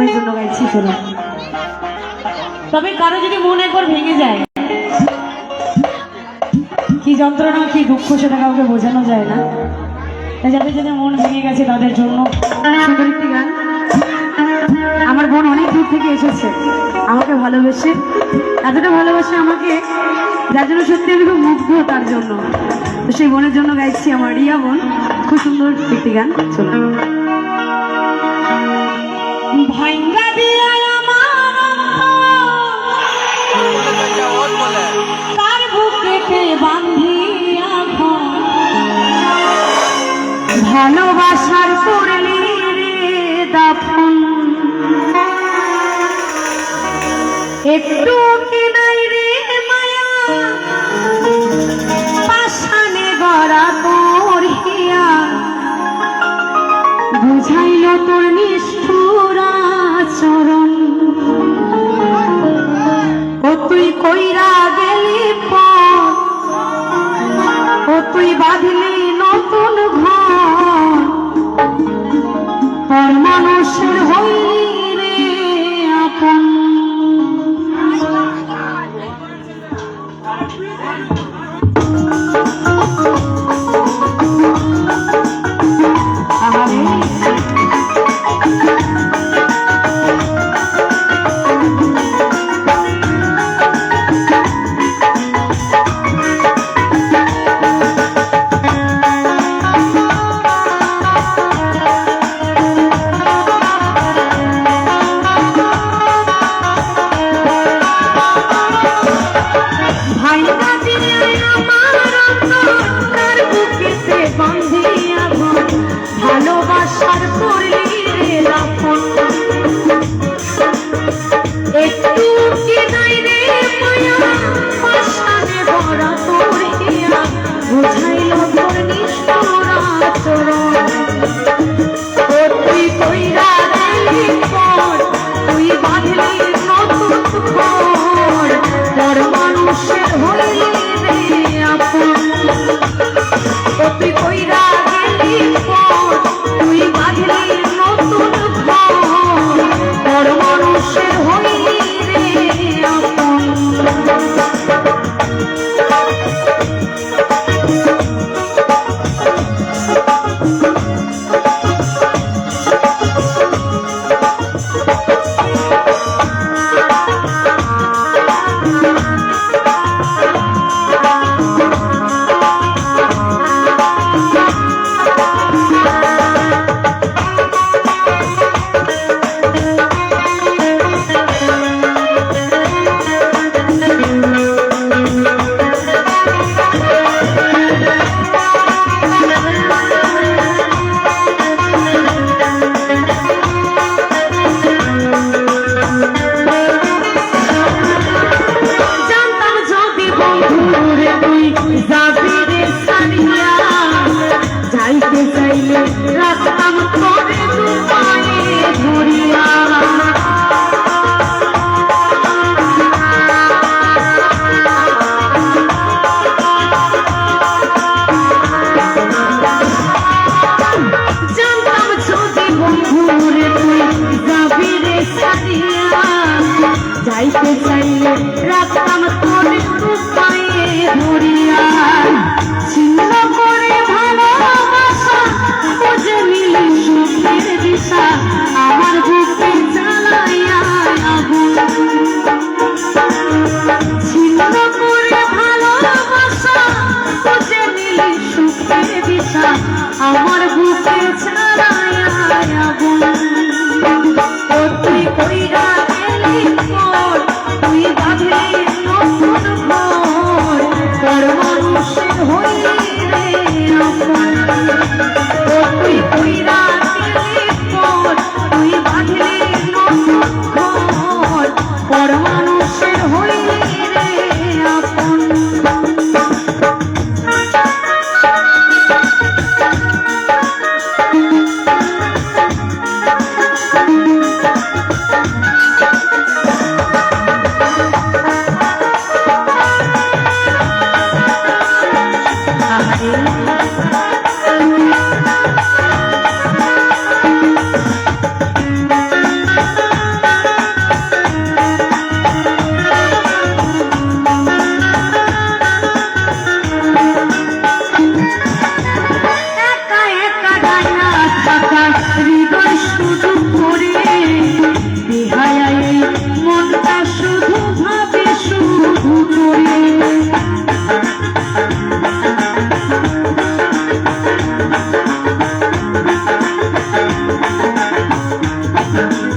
তোমাদের জন্য গাইছি, শোনো। তবে কারো যদি মন একবার ভেঙে যায়, কি যন্ত্রণা কি দুঃখ সেটা কাউকে বোঝানো যায় না। যাদের যাদের মন ভেঙে গেছে তাদের জন্য সুন্দর একটি গান। আমার বোন অনেক দূর থেকে এসেছে আমাকে ভালোবেসে, এতটা ভালোবাসে আমাকে, যার জন্য সত্যি আমি খুব মুগ্ধ তার জন্য। তো সেই বোনের জন্য গাইছি, আমার রিয়া বোন, খুব সুন্দর একটি গান। চলো। ভাঙ্গা দিয়া তার বুকেতে বান্ধিয়া ভালোবাসার করলি রে দাফন, একটু কি নাই রে মায়া পাশানে গড়া তোর হিয়া, বুঝাইল তোর নিষ্ঠুর আচরণ। ও তুই কইরা গেলি পথ, ও তুই বাঁধলি নতুন ঘর, পর মানুষের হইলি রে আপন। ভালোবাসার করলি রে দাফন, একটু কি নাই রে মায়া পাশানে গড়া তোর হিয়া, বুঝাইল তোর নিষ্ঠুর আচরণ। ও তুই কইরা গেলি পথ, তুই বাঁধলি নতুন ঘর, পর মানুষের হইলি রে আপন। ও তুই কইরা গেলি পথ, তুই বাঁধলি নতুন ঘর, পর মানুষের হইলি রে আপন। না